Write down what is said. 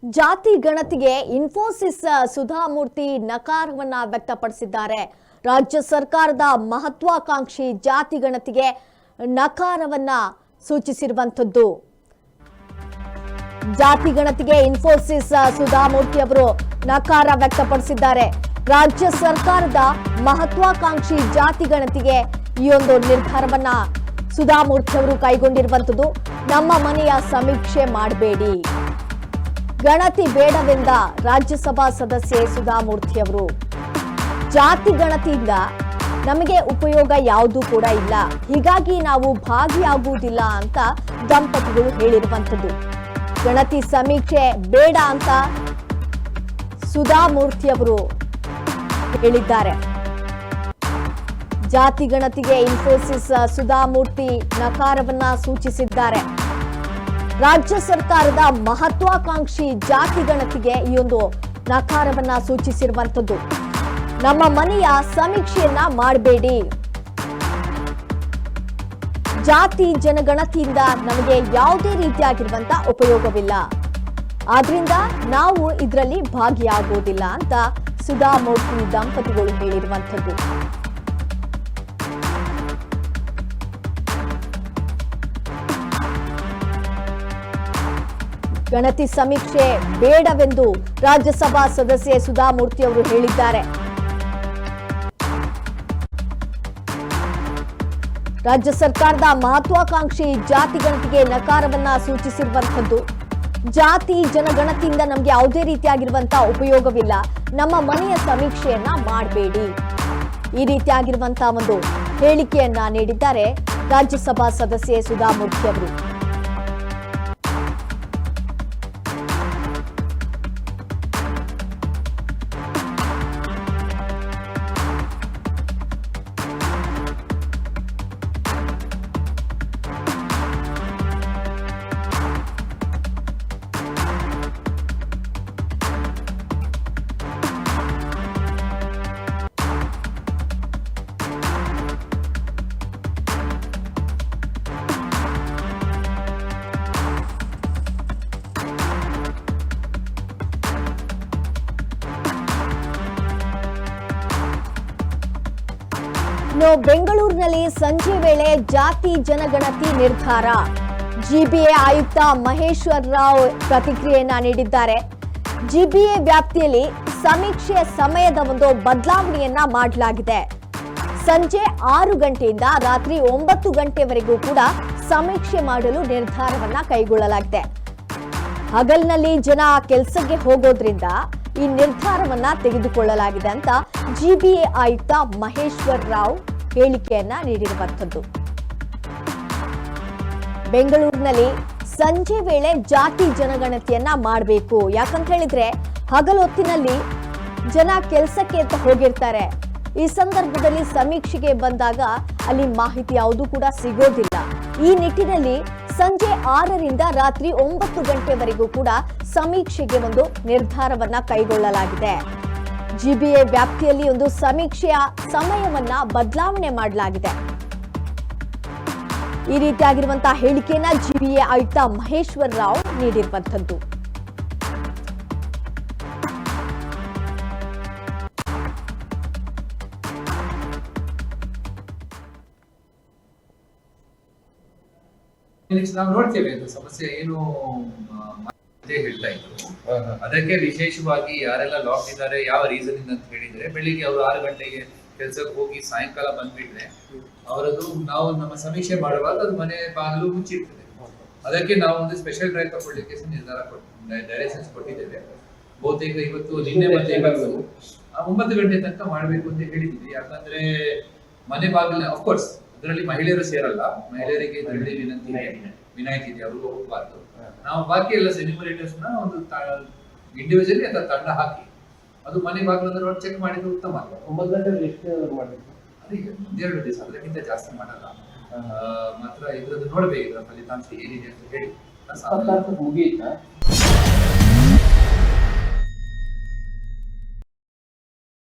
ಜಾತಿ ಗಣತಿಗೆ ಇನ್ಫೋಸಿಸ್ ಸುಧಾಮೂರ್ತಿ ನಕಾರವನ್ನ ವ್ಯಕ್ತಪಡಿಸಿದ್ದಾರೆ. ರಾಜ್ಯ ಸರ್ಕಾರದ ಮಹತ್ವಾಕಾಂಕ್ಷಿ ಜಾತಿ ಗಣತಿಗೆ ನಕಾರವನ್ನ ಸೂಚಿಸಿರುವಂತದ್ದು. ಜಾತಿ ಗಣತಿಗೆ ಇನ್ಫೋಸಿಸ್ ಸುಧಾಮೂರ್ತಿ ಅವರು ನಕಾರ ವ್ಯಕ್ತಪಡಿಸಿದ್ದಾರೆ. ರಾಜ್ಯ ಸರ್ಕಾರದ ಮಹತ್ವಾಕಾಂಕ್ಷಿ ಜಾತಿ ಗಣತಿಗೆ ಈ ಒಂದು ನಿರ್ಧಾರವನ್ನ ಸುಧಾಮೂರ್ತಿ ಅವರು ಕೈಗೊಂಡಿರುವಂತದ್ದು. ನಮ್ಮ ಮನೆಯ ಸಮೀಕ್ಷೆ ಮಾಡಬೇಡಿ, ಗಣತಿ ಬೇಡವೆಂದ ರಾಜ್ಯಸಭಾ ಸದಸ್ಯೆ ಸುಧಾಮೂರ್ತಿ ಅವರು. ಜಾತಿ ಗಣತಿಯಿಂದ ನಮಗೆ ಉಪಯೋಗ ಯಾವುದೂ ಕೂಡ ಇಲ್ಲ, ಹೀಗಾಗಿ ನಾವು ಭಾಗಿಯಾಗುವುದಿಲ್ಲ ಅಂತ ದಂಪತಿಗಳು ಹೇಳಿರುವಂತದ್ದು. ಗಣತಿ ಸಮೀಕ್ಷೆ ಬೇಡ ಅಂತ ಸುಧಾಮೂರ್ತಿ ಅವರು ಹೇಳಿದ್ದಾರೆ. ಜಾತಿ ಗಣತಿಗೆ ಇನ್ಫೋಸಿಸ್ ಸುಧಾಮೂರ್ತಿ ನಕಾರವನ್ನ ಸೂಚಿಸಿದ್ದಾರೆ. ರಾಜ್ಯ ಸರ್ಕಾರದ ಮಹತ್ವಾಕಾಂಕ್ಷಿ ಜಾತಿ ಗಣತಿಗೆ ಈ ಒಂದು ನಕಾರವನ್ನ ಸೂಚಿಸಿರುವಂತದ್ದು. ನಮ್ಮ ಮನೆಯ ಸಮೀಕ್ಷೆಯನ್ನ ಮಾಡಬೇಡಿ, ಜಾತಿ ಜನಗಣತಿಯಿಂದ ನಮಗೆ ಯಾವುದೇ ರೀತಿಯಾಗಿರುವಂತ ಉಪಯೋಗವಿಲ್ಲ, ಆದ್ರಿಂದ ನಾವು ಇದರಲ್ಲಿ ಭಾಗಿಯಾಗುವುದಿಲ್ಲ ಅಂತ ಸುಧಾಮೂರ್ತಿ ದಂಪತಿಗಳು ಹೇಳಿರುವಂತದ್ದು. ಗಣತಿ ಸಮೀಕ್ಷೆ ಬೇಡವೆಂದು ರಾಜ್ಯಸಭಾ ಸದಸ್ಯೆ ಸುಧಾಮೂರ್ತಿ ಅವರು ಹೇಳಿದ್ದಾರೆ. ರಾಜ್ಯ ಸರ್ಕಾರದ ಮಹತ್ವಾಕಾಂಕ್ಷಿ ಜಾತಿ ಗಣತಿಗೆ ನಕಾರವನ್ನ ಸೂಚಿಸಿರುವಂತದ್ದು. ಜಾತಿ ಜನಗಣತಿಯಿಂದ ನಮ್ಗೆ ಯಾವುದೇ ರೀತಿಯಾಗಿರುವಂತಹ ಉಪಯೋಗವಿಲ್ಲ, ನಮ್ಮ ಮನೆಯ ಸಮೀಕ್ಷೆಯನ್ನ ಮಾಡಬೇಡಿ, ಈ ರೀತಿಯಾಗಿರುವಂತಹ ಒಂದು ಹೇಳಿಕೆಯನ್ನ ನೀಡಿದ್ದಾರೆ ರಾಜ್ಯಸಭಾ ಸದಸ್ಯೆ ಸುಧಾಮೂರ್ತಿ ಅವರು. ಬೆಂಗಳೂರಿನಲ್ಲಿ ಸಂಜೆ ವೇಳೆ ಜಾತಿ ಜನಗಣತಿ ನಿರ್ಧಾರ. ಜಿಬಿಎ ಆಯುಕ್ತ ಮಹೇಶ್ವರ್ ರಾವ್ ಪ್ರತಿಕ್ರಿಯೆಯನ್ನ ನೀಡಿದ್ದಾರೆ. ಜಿಬಿಎ ವ್ಯಾಪ್ತಿಯಲ್ಲಿ ಸಮೀಕ್ಷೆ ಸಮಯದ ಒಂದು ಬದಲಾವಣೆಯನ್ನ ಮಾಡಲಾಗಿದೆ. ಸಂಜೆ 6 ಗಂಟೆಯಿಂದ ರಾತ್ರಿ 9 ಗಂಟೆವರೆಗೂ ಕೂಡ ಸಮೀಕ್ಷೆ ಮಾಡಲು ನಿರ್ಧಾರವನ್ನ ಕೈಗೊಳ್ಳಲಾಗಿದೆ. ಹಗಲಿನಲ್ಲಿ ಜನ ಕೆಲಸಕ್ಕೆ ಹೋಗೋದ್ರಿಂದ ಈ ನಿರ್ಧಾರವನ್ನ ತೆಗೆದುಕೊಳ್ಳಲಾಗಿದೆ ಅಂತ ಜಿಬಿಎ ಆಯುಕ್ತ ಮಹೇಶ್ವರ್ ರಾವ್ ಹೇಳಿಕೆಯನ್ನ ನೀಡಿರುವಂತದ್ದು. ಬೆಂಗಳೂರಿನಲ್ಲಿ ಸಂಜೆ ವೇಳೆ ಜಾತಿ ಜನಗಣತಿಯನ್ನ ಮಾಡಬೇಕು, ಯಾಕಂತ ಹೇಳಿದ್ರೆ ಹಗಲೊತ್ತಿನಲ್ಲಿ ಜನ ಕೆಲಸಕ್ಕೆ ಅಂತ ಹೋಗಿರ್ತಾರೆ. ಈ ಸಂದರ್ಭದಲ್ಲಿ ಸಮೀಕ್ಷೆಗೆ ಬಂದಾಗ ಅಲ್ಲಿ ಮಾಹಿತಿ ಯಾವುದು ಕೂಡ ಸಿಗೋದಿಲ್ಲ. ಈ ನಿಟ್ಟಿನಲ್ಲಿ ಸಂಜೆ 6ರಿಂದ ರಾತ್ರಿ 9 ಗಂಟೆವರೆಗೂ ಕೂಡ ಸಮೀಕ್ಷೆಗೆ ಒಂದು ನಿರ್ಧಾರವನ್ನ ಕೈಗೊಳ್ಳಲಾಗಿದೆ. ಜಿಬಿಎ ವ್ಯಾಪ್ತಿಯಲ್ಲಿ ಒಂದು ಸಮೀಕ್ಷೆಯ ಸಮಯವನ್ನ ಬದಲಾವಣೆ ಮಾಡಲಾಗಿದೆ. ಈ ರೀತಿಯಾಗಿರುವಂತಹ ಹೇಳಿಕೆಯನ್ನ ಜಿಬಿಎ ಆಯುಕ್ತ ಮಹೇಶ್ವರ್ ರಾವ್ ನೀಡಿರುವಂತದ್ದು. ನಾವು ನೋಡ್ತೇವೆ ಅದು ಸಮಸ್ಯೆ ಏನು ಹೇಳ್ತಾ ಇದ್ರು. ಅದಕ್ಕೆ ವಿಶೇಷವಾಗಿ ಯಾರೆಲ್ಲ ಲಾಕ್ ಇದ್ದಾರೆ, ಯಾವ ರೀಸನ್ ಇಂದ ಅಂತ ಹೇಳಿದ್ರೆ, ಬೆಳಿಗ್ಗೆ ಅವರು 6 ಗಂಟೆಗೆ ಕೆಲ್ಸಕ್ಕೆ ಹೋಗಿ ಸಾಯಂಕಾಲ ಬಂದ್ಬಿಟ್ರೆ ಅವರದು ನಾವು ನಮ್ಮ ಸಮೀಕ್ಷೆ ಮಾಡುವಾಗ ಅದು ಮನೆ ಬಾಗಿಲು ಮುಚ್ಚಿರ್ತದೆ. ಅದಕ್ಕೆ ನಾವು ಒಂದು ಸ್ಪೆಷಲ್ ಡ್ರೈವ್ ತಗೊಳ್ಳಿಕ್ಕೆ ಡೈರೆಕ್ಷನ್ಸ್ ಕೊಟ್ಟಿದ್ದೇವೆ. ಬಹುತೇಕ ಇವತ್ತು ನಿನ್ನೆ ಮತ್ತೆ ಇವತ್ತು 9 ಗಂಟೆ ತನಕ ಮಾಡ್ಬೇಕು ಅಂತ ಹೇಳಿದ್ವಿ. ಯಾಕಂದ್ರೆ ಮನೆ ಬಾಗಿಲು ಅಫ್ಕೋರ್ಸ್ ಅದರಲ್ಲಿ ಮಹಿಳೆಯರು ಸೇರಲ್ಲ, ಮಹಿಳೆಯರಿಗೆ ಇದರಲ್ಲಿ ವಿನಾಯಿತಿ ಇದೆ, ಅವ್ರಿಗೆ ಹೋಗಬಾರ್ದು. ನಾವು ಬಾಕಿ ಎಲ್ಲ ಸೆನ್ಯುಮರೇಟರ್ಸ್ ನ ಒಂದು ಇಂಡಿವಿಜುವಲಿ ಅಥವಾ ತಂಡ ಹಾಕಿ ಅದು ಮನೆ ಬಾಗಿಲು ಚೆಕ್ ಮಾಡಿದ್ರೆ ಉತ್ತಮ. 9 ಗಂಟೆ ಎಷ್ಟು ಮಾಡಬೇಕು? ಅದಕ್ಕೆ 1-2 ದಿವಸ, ಅದಕ್ಕಿಂತ ಜಾಸ್ತಿ ಮಾಡಲ್ಲ. ಮಾತ್ರ ಇದ್ರದ್ದು ನೋಡ್ಬೇಕು, ಇದರ ಫಲಿತಾಂಶ ಏನಿದೆ ಅಂತ ಹೇಳಿ ಮುಗಿಯಿತಾ